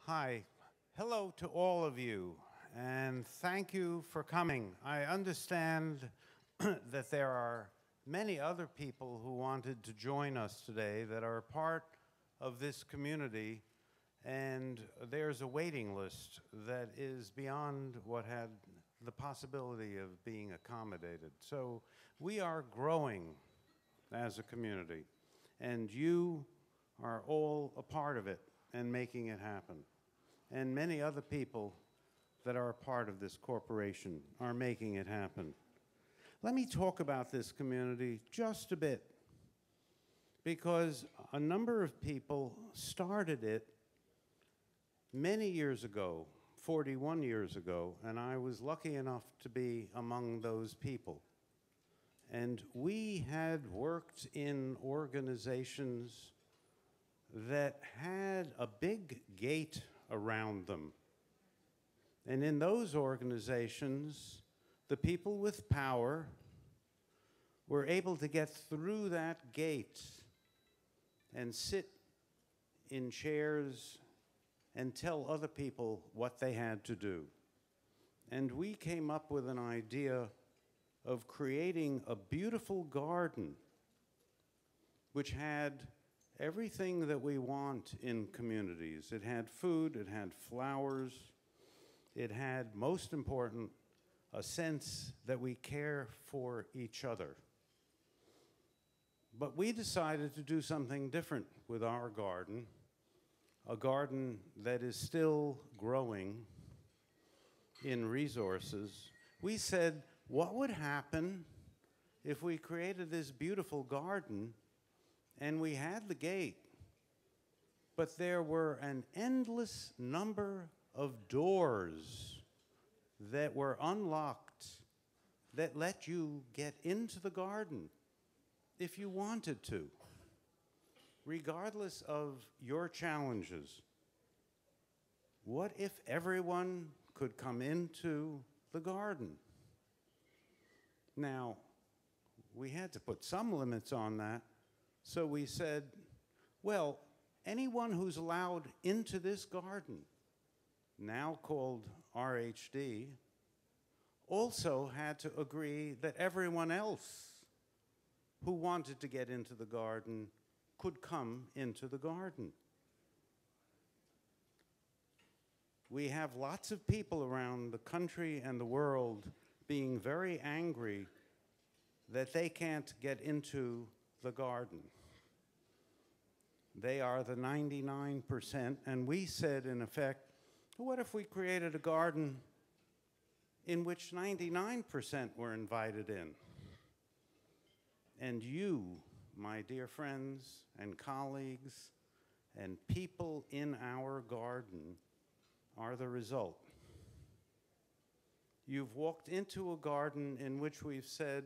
Hi. Hello to all of you, and thank you for coming. I understand that there are many other people who wanted to join us today that are part of this community, and there's a waiting list that is beyond what had the possibility of being accommodated. So we are growing as a community, and you are all a part of it and making it happen. And many other people that are a part of this corporation are making it happen. Let me talk about this community just a bit, because a number of people started it many years ago, 41 years ago, and I was lucky enough to be among those people. And we had worked in organizations that had a big gate around them. And in those organizations, the people with power were able to get through that gate and sit in chairs and tell other people what they had to do. And we came up with an idea of creating a beautiful garden which had everything that we want in communities. It had food, it had flowers, it had, most important, a sense that we care for each other. But we decided to do something different with our garden, a garden that is still growing in resources. We said, what would happen if we created this beautiful garden and we had the gate, but there were an endless number of doors that were unlocked that let you get into the garden if you wanted to, regardless of your challenges. What if everyone could come into the garden? Now, we had to put some limits on that. So we said, well, anyone who's allowed into this garden, now called RHD, also had to agree that everyone else who wanted to get into the garden could come into the garden. We have lots of people around the country and the world being very angry that they can't get into the garden. They are the 99%, and we said, in effect, what if we created a garden in which 99% were invited in? And you, my dear friends and colleagues and people in our garden, are the result. You've walked into a garden in which we've said,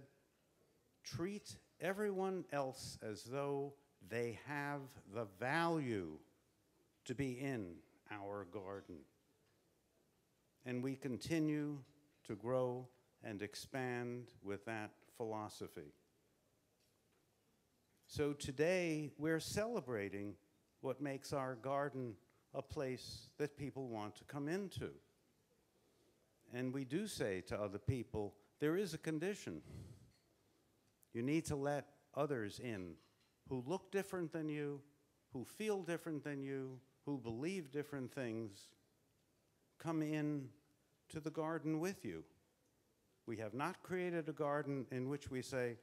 treat everyone else as though they have the value to be in our garden. And we continue to grow and expand with that philosophy. So today, we're celebrating what makes our garden a place that people want to come into. And we do say to other people, there is a condition. You need to let others in who look different than you, who feel different than you, who believe different things, come in to the garden with you. We have not created a garden in which we say,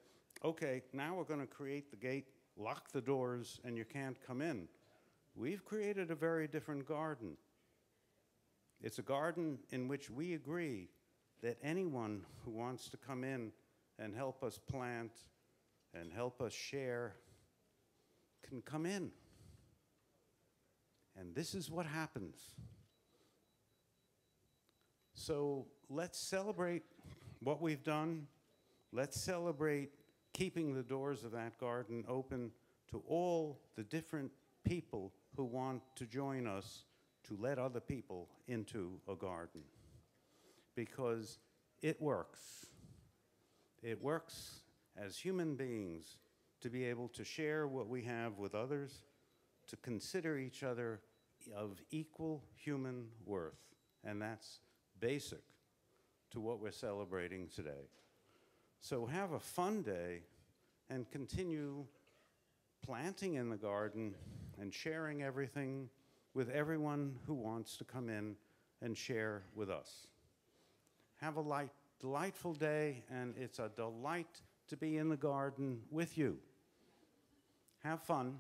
okay, now we're going to create the gate, lock the doors, and you can't come in. We've created a very different garden. It's a garden in which we agree that anyone who wants to come in and help us plant and help us share can come in. And this is what happens. So let's celebrate what we've done. Let's celebrate keeping the doors of that garden open to all the different people who want to join us to let other people into a garden. Because it works. It works as human beings to be able to share what we have with others, to consider each other of equal human worth, and that's basic to what we're celebrating today. So have a fun day and continue planting in the garden and sharing everything with everyone who wants to come in and share with us. Have a delightful day, and it's a delight to be in the garden with you. Have fun.